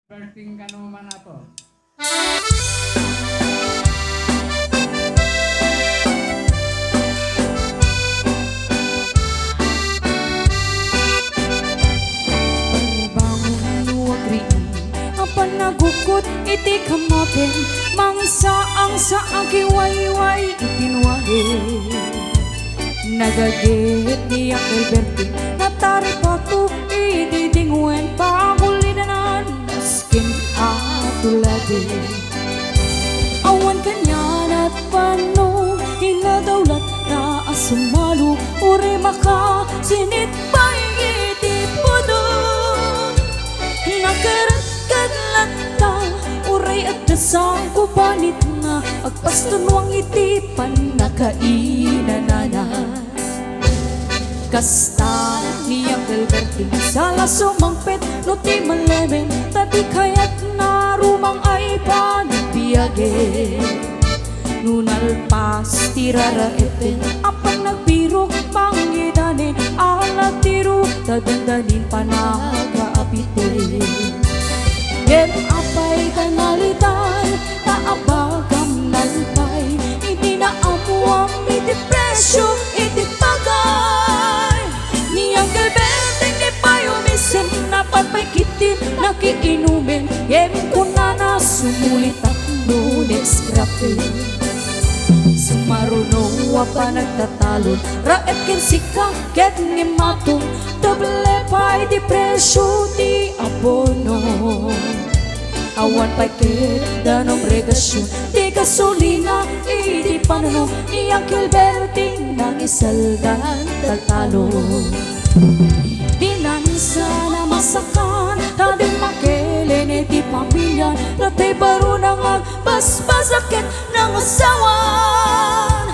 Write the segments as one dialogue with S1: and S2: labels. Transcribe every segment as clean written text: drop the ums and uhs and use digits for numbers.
S1: Berting ka naman ato.
S2: Panagukot iti kamaten mangsaang sa agiwayway ipinwahe nagagit ni Alberti nataripato ididingwen pakulinanan askin atulade awan kanyan at pano inadawlat na asumalo uri maka sinit pa'y itipudo nakarat kadlata uray at dasang kubanit nga agpastunwang itipan nakainanana kasta niyang Alberti sala sumangpet no ti malemen tati kayat na rumang ay panagbiage nunalpas tiraraetin apang nagbirok pangidanin alat tiro tadandanin panagabitin Yen apay kanalitan, taabagam nalpay Hindi na amuang iti-presyo, iti-bagay Niyang galbenteng ni payumisin Napapay kitin, nakiinumin Yen kunana sumulit at nunes grabe Sumarunong wapa nagtatalon Raet kinsika, ket ni matong Doble pa'y di presyo, di abono Awan pa'y danong regasyon Di gasolina, di panano Niyang Gilberting nang isaldan tatalo Dinansa na masakan Tading makilin di pamilyan Natay baro nang agbasbasakit ng asawan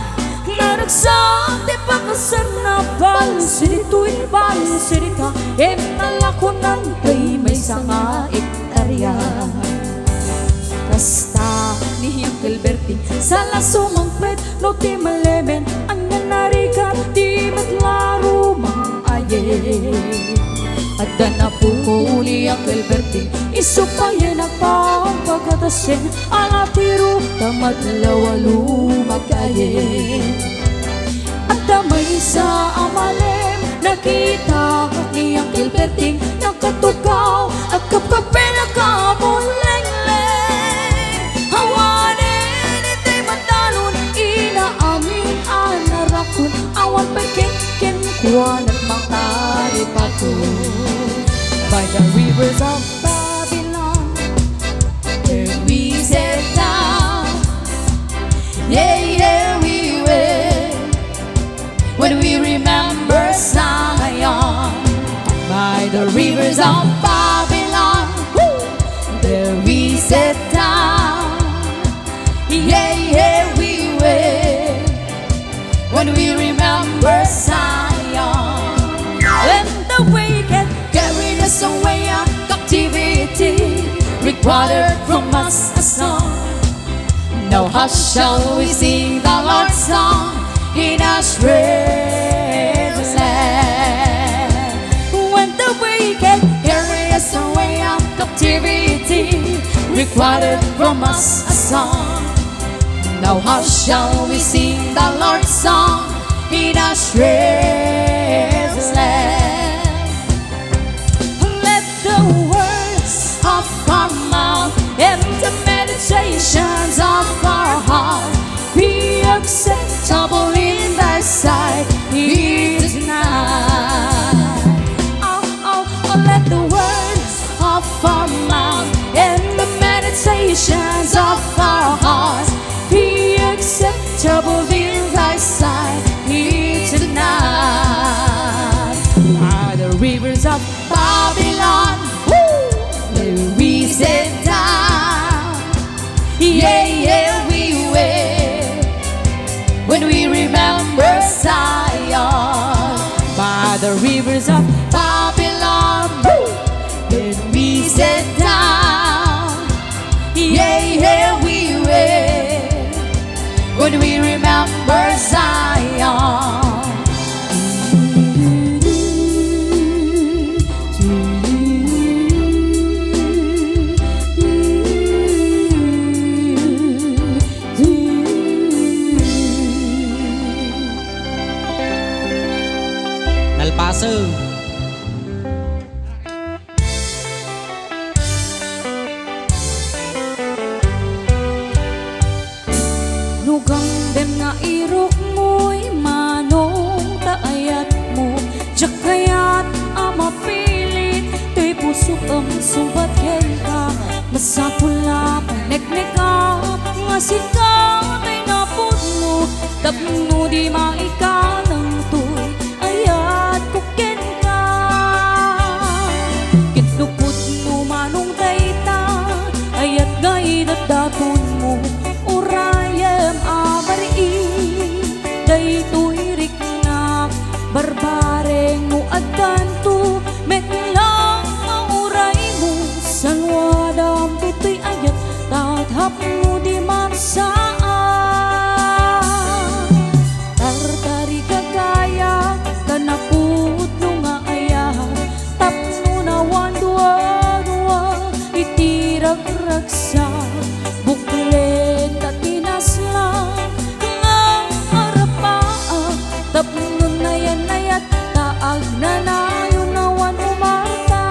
S2: Naragsak di pagkasar na balsirituin balsirita Emnalako ng kay may sanga iktarya Kasta ni Gilberting Sala sumangpet no ti malemen Anya narigat di matlaro mang aye Adda na po ni Gilberting Isupayan ang pagkatasin Alatiro tamadlawalu magaye Adda may sa amalem Nakita ni Gilberting Nakatugaw at kapkape na kamuleng-leng Hawanin iti matalon Inaamin anarakon Awan pagkin-kin kuwan at makaripaton By the rivers of Babylon There we sat down Yeah, yeah, we will When we remember Zion By the rivers of Babylon There we sat down Yeah, yeah, we will When we remember Zion When the wicked carried us away our captivity Required from us a song Now how shall we sing the Lord's song In our strange land When the wicked carried us away our captivity Required from us a song Now how shall we sing the Lord's song In our strange land Let the words of our mouth And the meditations of our heart Be acceptable in thy sight here tonight Oh, oh, oh, let the words of our mouth And the meditations of our hearts Be acceptable in thy sight here tonight By the rivers of Babylon Where we sit down Yeah, yeah, we will When we remember Zion By the rivers of Babylon When we sit down Yeah, yeah, we will When we remember Zion ang sumbat ken ka masapula paneknekap nga sikat ay napod mo tapno di maikalang tuy ayat kuken ka kitnupot mo manong dayta ayat gaidat daton mo urayam amari daytoy riknak barbareng mo adtanto metlang mauray mo sanwadam tutoy ayat tathap mo di marsaan tartari kagaya kanaput no nga ayaw tapno nawan dua-dua itirag raksa buklen tatinaslang nga arapaa tapno na yan ayat taag na nayon nawan umarta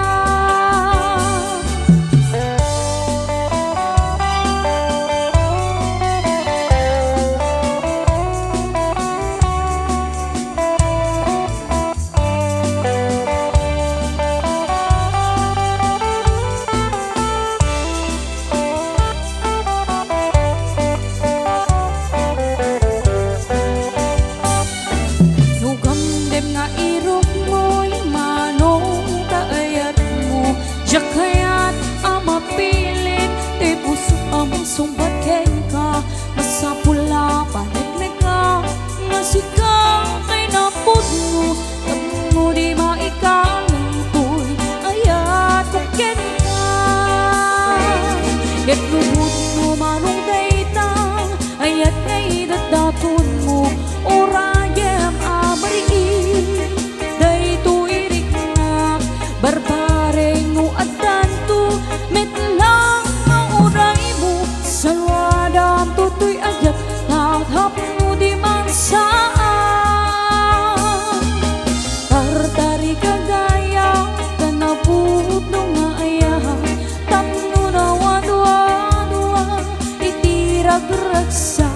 S2: nugamdem nga irok mo'y manong kaayat mo jakayat amapilit te puso ang sumbat ken ka masapula panekneka nga sikaw kay napod mo tapno di maikalang tuy ayat kuken ka ket lubot mo manong daytang ayat ngay dadaton mo orayam amari daytoy riknak barbareng no adtanto metlang mauray mo salwadam tutoy ayat tathap mo di mansaan tartari kagaya kanaput no nga ayaw tapno nawa dua-dua itirag raksa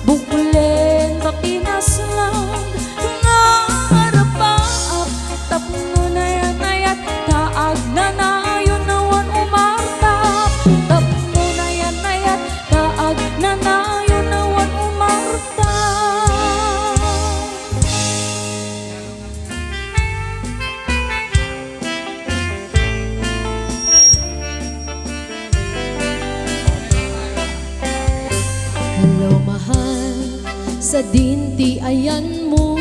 S2: buklen tapinaslang nga arapaap tapno na yan ayat taag na nayon nawan umarta tapno na yan ayat taag na nayon nawan umarta
S1: Hello mahal, sa dinti ayan mo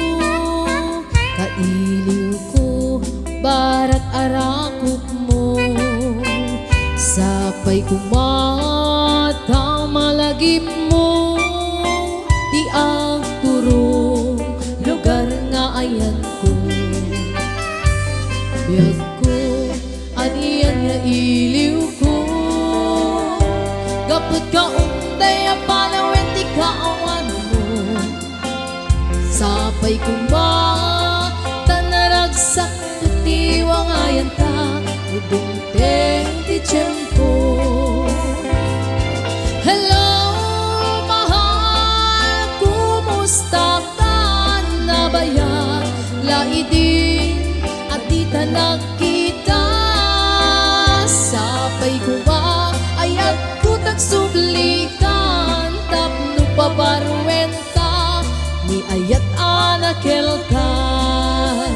S1: kailiw ko, barat arakop mo sapay kumata malagip mo di agturong lugar nga ayan ko biyag ko aniyan nga iliw ko gapot ka unday apalawen ti kaawan mo sapay kumata naragsak tutiwang ayan ta udungteng ti tiyempo. Hello mahal, kumusta ka na ba yan? Laidin at di ta nakita sapay kuma ayat ko tagsublikan tapno pabarwenta ni ayat anakel kay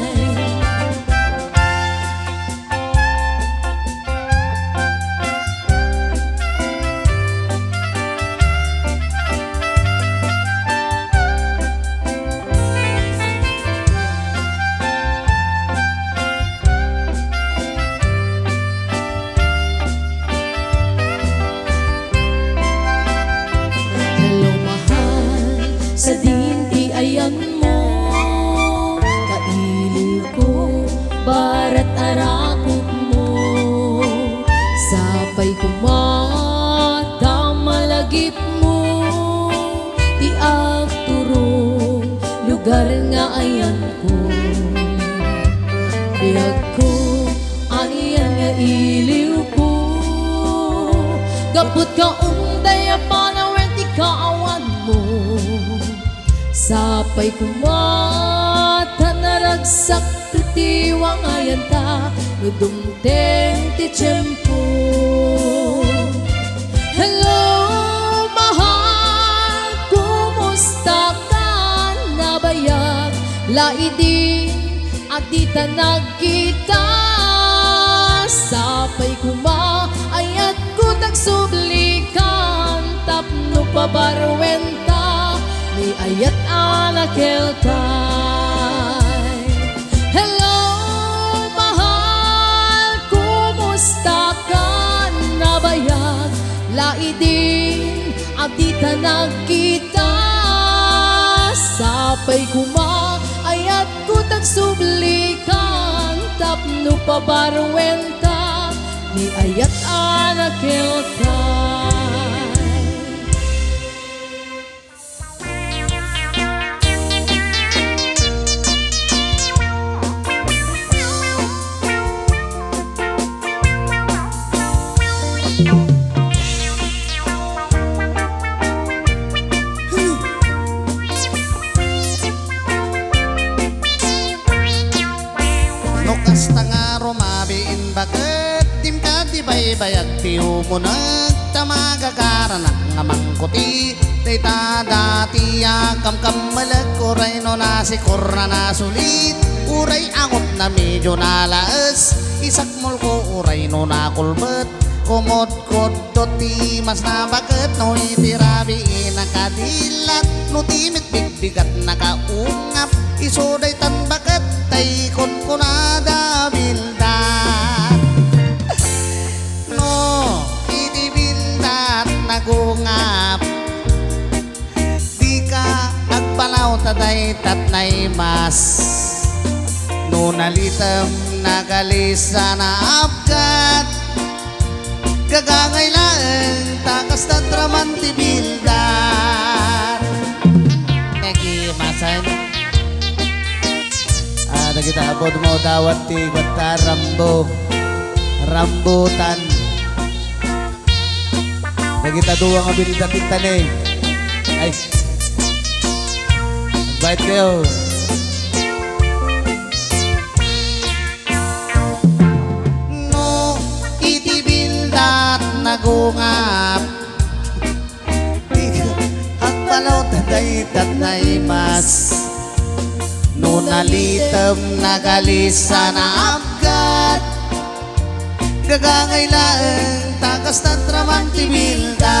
S1: hello mahal, sa dinti ayan mo kailiw ko, barat arakop mo sapay kumata malagip mo di agturong lugar nga ayan ko biyag ko aniyan nga iliw ko gapot ka unday apanawen ti kaawan mo sapay kumata
S2: panagsak titiwang ayanta no dumteng ti tiyempo. Hello, mahal, kumusta ka? Nabayag, laidin, at di ta nagkita. Sapay kuma, ayat ko tagsublikan, tapno pabarwenta, ni ayat anakeltay. Hello, mahal, kumusta ka? Nabayag, laidin, at di ta nagkita. Sapay kuma, ayat ko tagsublikan, tapno pabarwenta, ni ayat anakeltay.
S3: Kasta nga rumabiin bakit tim ka di baybayag tiyo mo nagtamagagaranak nga mangkuti dayta dati akam malag uray no nasikur na nasulit uray angot na medyo nalaas isak mulko uray no nakulbet kumot kodot ti mas na bakit no itirabiin nakadilat no timit bigbigat nakaungap isuday tan bakit tay kon kunada bildat no iti bildat nagungap di ka agpalaw taday tatnay mas no nalitem nagalisa na abgat gagangay laeng takas tatraman ti bildat nagimasan ada kita abot mo dawat ti kota rambutan na kita duwa nga binita tintanay ay bait kayo no iti bildat nagungap agpalaw taday tatnay mas no nalitem nagalisa na abgat gagangay laeng takas tatraman ti bilda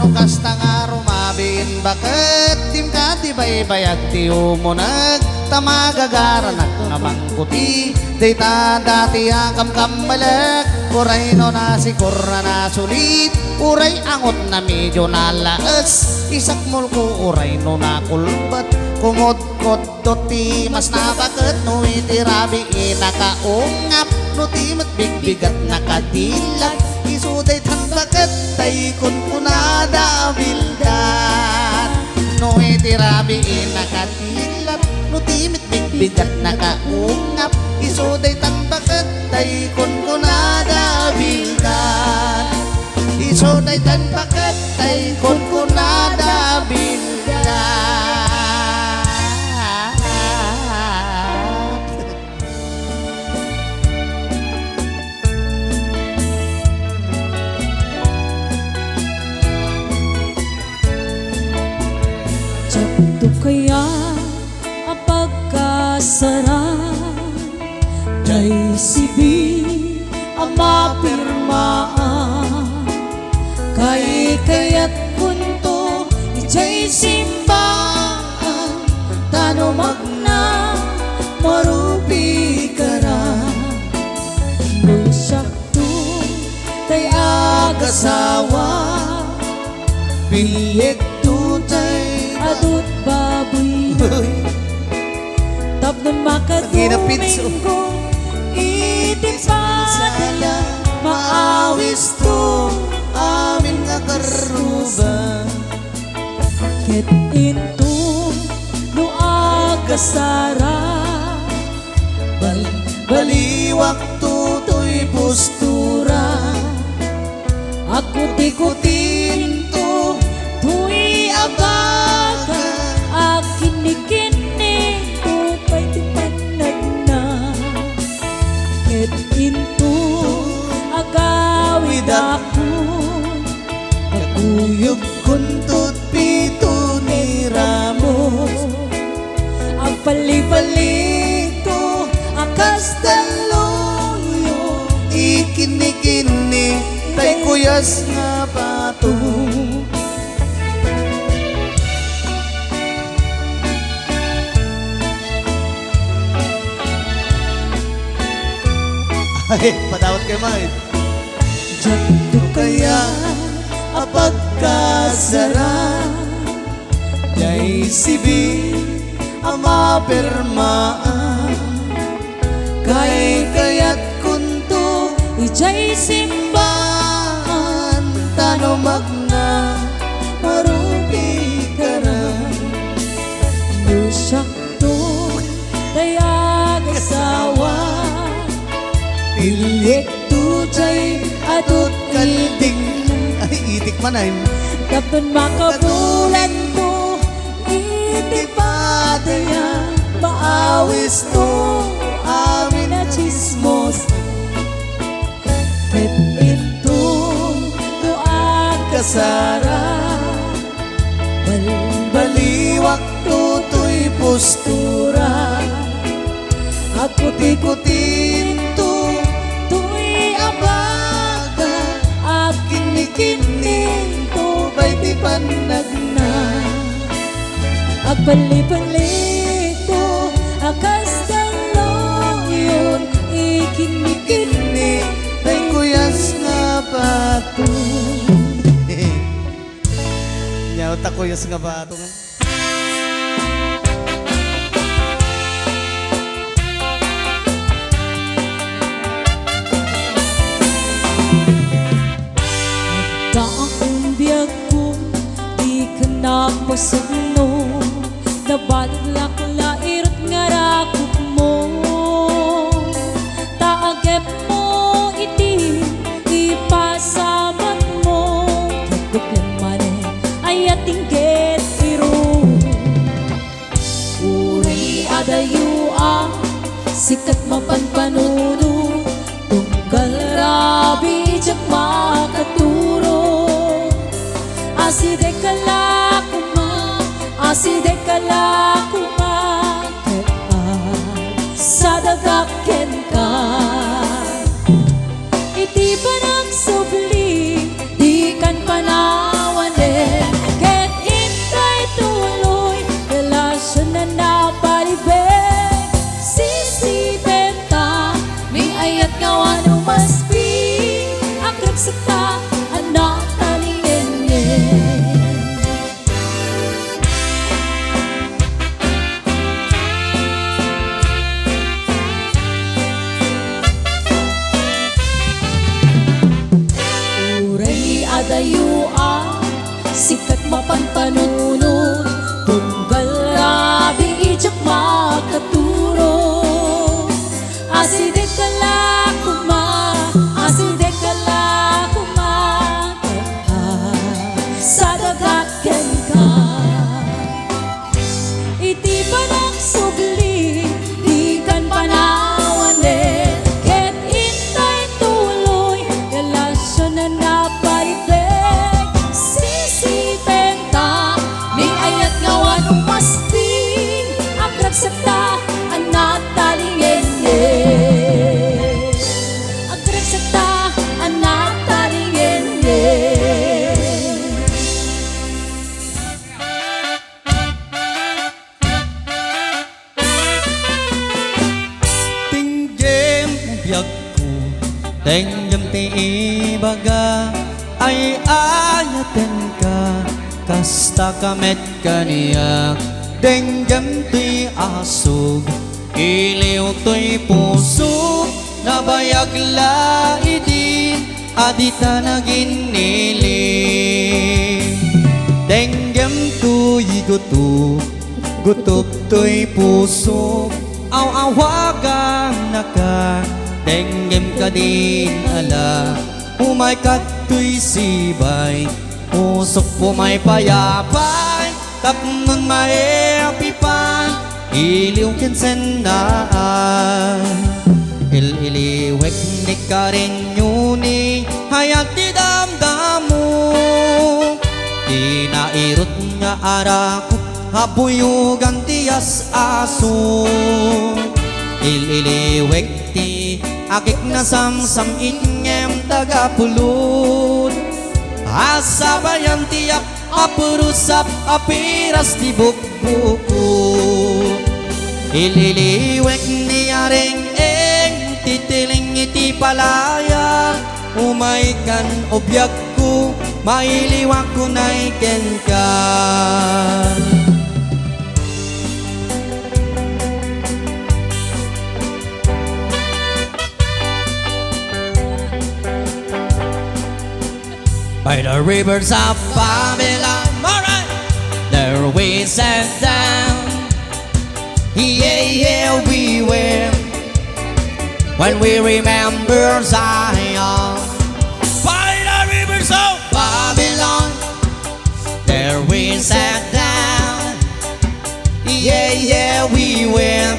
S3: no kasta nga rumabin bakit tim ka di baybayag ti umunag tamagagaranak nga mangkuti dayta dati akam malag uray no nasikur na nasulit uray angot na medyo nalaas isak mulko uray no nakulbat kumot kodot ti mas nabakit no itirabi nakaungap no timat bigbigat nakadilat isuday tan bakit tay kun kunada bildat no itirabi nakadilat no timit bigbigat nakaungap isuday tan bakit tay kun kunada bildat isuday tan bakit tay kun kunada bildat.
S2: Ito kaya ang pagkasarap Jay sibi ang mapirmaan Kay kaya't kunto Jay simbaan Tano magna marupi kara Nung syakto tay agasawa Piliyek tutay adut baboy tapnon makaduming ko itipada maawis to amin nga karuba ket into no agasara baliwak tutoy postura ako tikutin to tuy abaga akin nikini tupay dako
S3: Uyog kuntut pito ni Ramos
S2: ang palipalito akas daluyo
S3: Ikini-kini tay kuyas nga bato Ay, padawat kayo Mike
S2: Dito
S3: Kaya apagkasara Jay sibi ama permaan Kay kaya't kunto
S2: ijay simbahan
S3: Tano magna marupi karan
S2: Nusak to dayag asawa
S3: Pilit
S2: Tujay adot
S3: kalding Ay, itik man ay
S2: Kapton makabulan to Iti padaya Maawis to Amin na chismos Ket ito To ang kasara
S3: Baliwak tutoy postura
S2: At puti-kutin to Tuy abaga At kinikinin to
S3: Bay di panagna
S2: At palipalito Akas daluyon Ikinikini
S3: Tay kuyas nga bato Nyaw ta kuyas nga bato nga
S2: Taang biyag ko Di ka napasagno Nabalak lairot nga rakot mo Taagep mo iti Ipasabat mo Kaguklan mani Ay ating get iro Uray adayua Sikat mapanpanuno Tunggal rabi Diyak makaturo Aside kala kuma Aside kala kuma Sa dagaken ka Iti ba nagsubli Di kan panawan din Ket intay tuloy Relasyon na napalibig Sisi benta May ayat gawa ng maspi Akrag sa ta Anak talingin Uray adayua Sikat mapanpanunod Tunggal rabi Ijak makaturo Aside kala kuma Aside kala kuma Sa dagaken ka Iti pa nagsubli Di kan panawan din Ket intay tuloy Relasyon na napaibig Sisi benta May ayat ngawan umasting Akrag sa ta Anak talingin Akrag sa ta Anak talingin
S3: Tinggem biyag ko Tenggem ti ibaga Ay ayaten ka Kasta kamet kaniyak Tenggem ti asog Iliw to'y puso Nabayag laidin Adita na ginili Tenggem to'y guto Gutup to'y puso Aw-awagang naka Tenggem ka din ala Umay kato'y sibay Pusok pumay payapay Tapnon maepipan Iliw kinsen naan Il-iliwek ni karin yuni
S4: hayat di damdamu. Inairot nga arakot habuyugan tiyas aso. Ililiwek ti akik na samsam ingem tagapulot. Asabayan tiyak apurusap apiras ti bukbuko. Ililiwek ni aring eng titiling iti palaya. Umay kan obyak ko, mailiwak ko na iken ka. By the rivers of Babylon, alright, there we sat down. Yeah, yeah, we will. When we remember Zion. By the rivers of Babylon, there we sat down. Yeah, yeah, we will.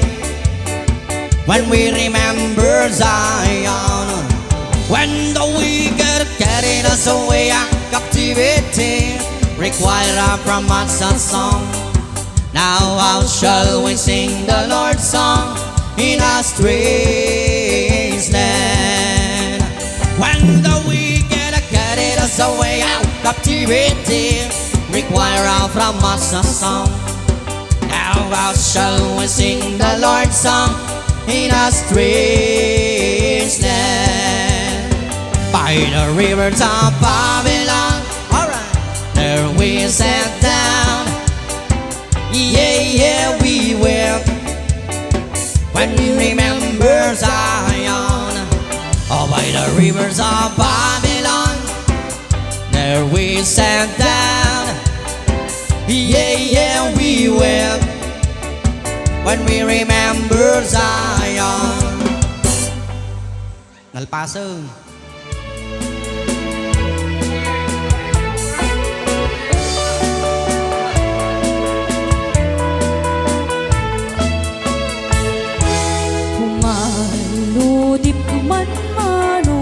S4: When we remember Zion. When the wicked carried us away at captivity, require from us a song. Now how shall we sing the Lord's song in a strange land? When the wicked carried us away out captivity, require from us a song. Now how shall we sing the Lord's song in a strange land? By the rivers of Babylon, alright, there we sat down. Yeah, yeah, we will. When we remember Zion. Oh, by the rivers of Babylon, there we sat down. Yeah, yeah, we will. When we remember Zion. Nalpaso.
S2: Paludip man mano,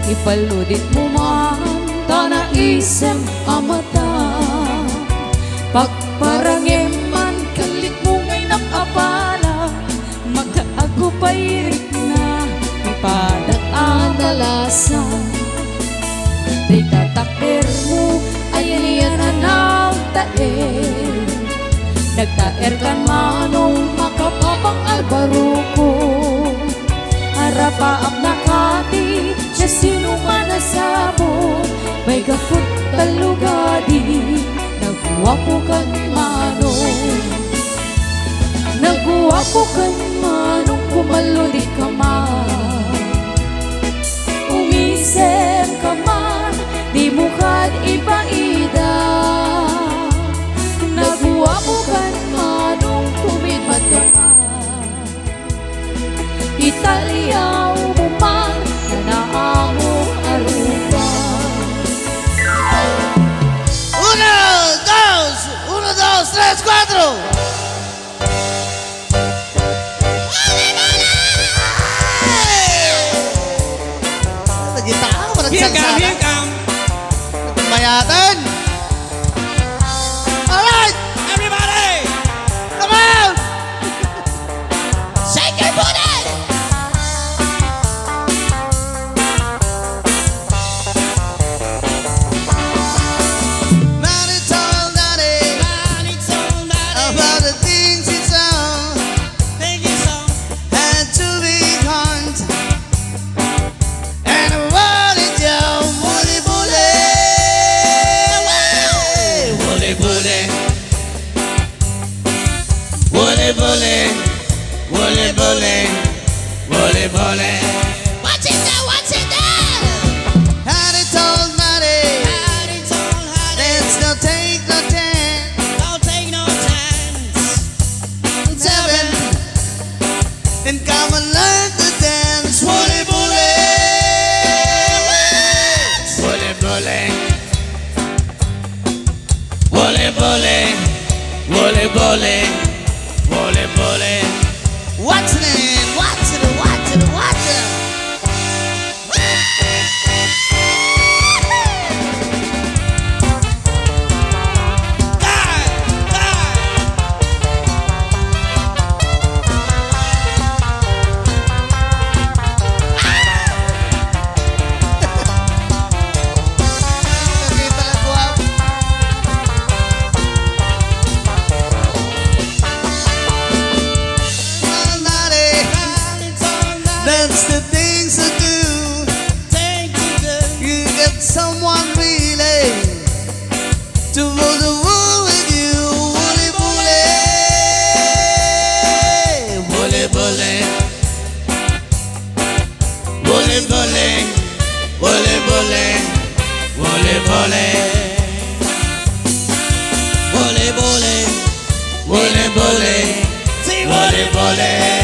S2: ipaludit mo man tana isang amata. Pagparangem man kalit mo ngay nakapala, magkaagupay na ipadat adalasan. Di tatakder mo ayan iyan ang taer. Nagtaer kan manong makapapang albaruko. Harapaap nakati siya sinuman na sabon. May gapot talugadi, nagwapo kan manong. Nagwapo kan manong kumaluli ka man. Umisem ka man, di mo kad ibaida. Nagwapo kan manong tumidmat ka man. Italiyaw mo man na naamong arupa.
S3: Uno, dos, tres, cuatro.
S4: Here come, here come.
S3: Mayatan. Alright,
S4: Everybody,
S3: come on.
S4: shake your booty.
S3: Money told daddy about the things he saw. Had to be caught. And what it do? Bully, bully.
S4: Bully, bully. Bully, bully. Bully, bully. Bully, bully. Watch it now, watch it now.
S3: Had it told daddy. Let's not take no chance.
S4: Don't take no chance.
S3: Seven. And come and learn to dance. Bully, bully.
S4: Bully, bully. Bully, bully. Bully, bully. Bully, bully.
S3: Watch it, watch it, watch it, watch it. Bole bole, si bole bole.